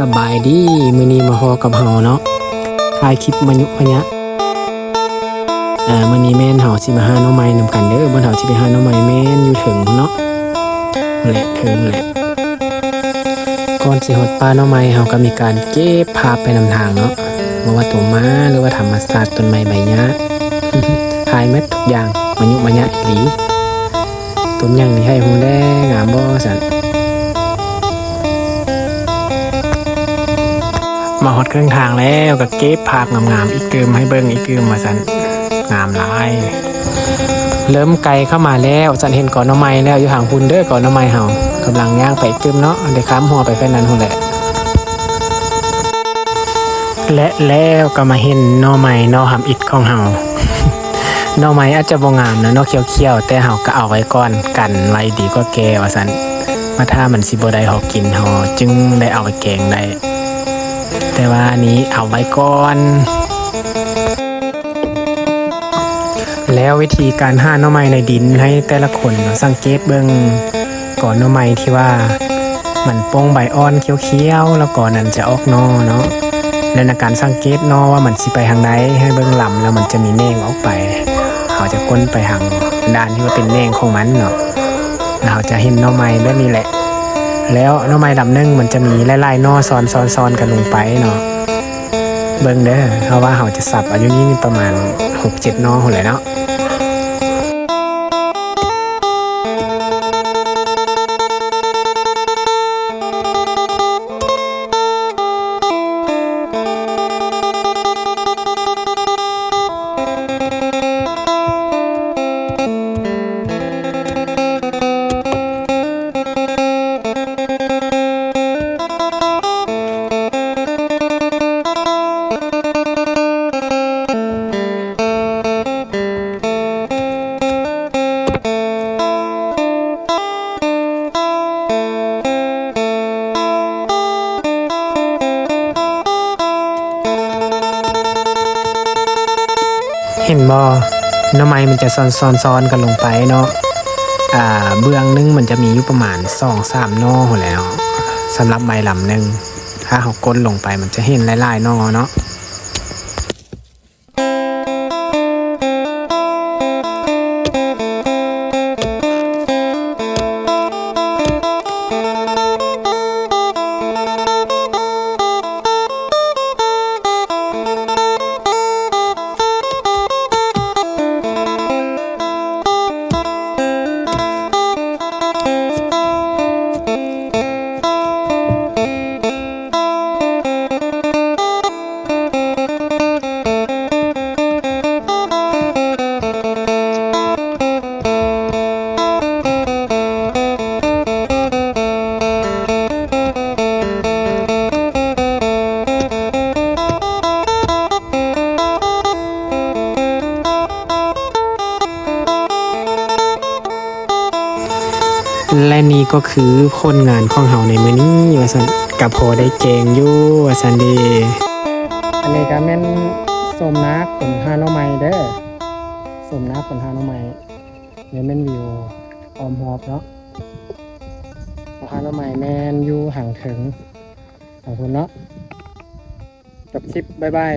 สบายดีมื้อนี้มาฮอกับเฮาเนาะถ่ายคลิปมายุพะยะมื้อนี้แม่นเฮาสิมาหาหน่อไม้นำกันเด้อบ่เฮาสิไปหาหน่อไม้แม่นอยู่ถึงเนาะแหละถึงแหละก่อนสิฮอดป่าหน่อไม้เฮาก็มีการเก็บภาพไปนำทางเนาะบ่ว่าตัวม้าหรือว่าธรรมชาติต้นไม้ใบหญ้า ถ่ายหมดทุกอย่างมายุมะยะอีหลีต้นหยังนี่ให้ฮู้แลงามบ่ซั่นมาฮอดครึ่งทางแล้วก็เก็บภาพงามๆอีกเติมให้เบิ่งอีกเติมว่าซั่นงามหลายเริ่มไกลเข้ามาแล้วฉันเห็นก่อนหน่อไม้แล้วอยู่ห่างพุ่นเด้อก่อนหน่อไม้เฮากำลังย่างไปอีกเติมเนาะได้ข้ามหัวไปแค่นั้นพุ่นแหละและแล้วก็มาเห็นหน่อไม้หน่อหำอิฐของเฮา หน่อไม้อาจจะบ่งามนะเนาะเขียวๆแต่เฮาก็เอาไว้ก่อนกันไว้ดีกว่าแก่ว่าซั่นมาถ้ามันสิบ่ได้เฮากินเฮาจึงได้เอาไปแกงได้แต่ว่าอันนี้เอาไว้ก่อนแล้ววิธีการหาหน่อไม้ในดินให้แต่ละคนสังเกตเบิ่งก่อนหน่อไม้ที่ว่ามันโป่งใบอ่อนเขียวๆแล้วก่อนนั้นจะออกหน่อเนาะและในการสังเกตหน่อว่ามันสิไปทางใดให้เบิ่งลำแล้วมันจะมีแหน่งออกไปเขาจะก้นไปทางด้านที่ว่าเป็นแหน่งของมันเนาะเราจะเห็นหน่อไม้แบบนี้แหละแล้วหน่อไม้ลำนึงมันจะมีหลายๆหน่อซ้อนๆกันลงไปเนาะเบิ่งเด้อเพราะว่าเขาจะสับอายุนี้มีประมาณ 6-7 หน่อหั่นแหละเนาะเห็นบ่หน่อไม้มันจะซ้อนกันลงไปเนาะเบื้องนึงมันจะมีอยู่ประมาณ 2-3 หน่อหั่นแหละเนาะสำหรับใบลำนึงถ้าเฮาก้นลงไปมันจะเห็นหลายๆหน่อเนาะและนี่ก็คือผลงานของเฮาในมื้อนี้ว่าซั่นก็พอได้แกงอยู่ว่าซั่นเด้อันนี้ก็แม่นส้มนาผลหาหน่อไม้เด้อส้มนาผลหาหน่อไม้นี่แม่นวิวออมหอบเนาะหาหน่อไม้แม่นอยู่ห่างถึงขอบคุณเนาะจบคลิปบ๊ายบาย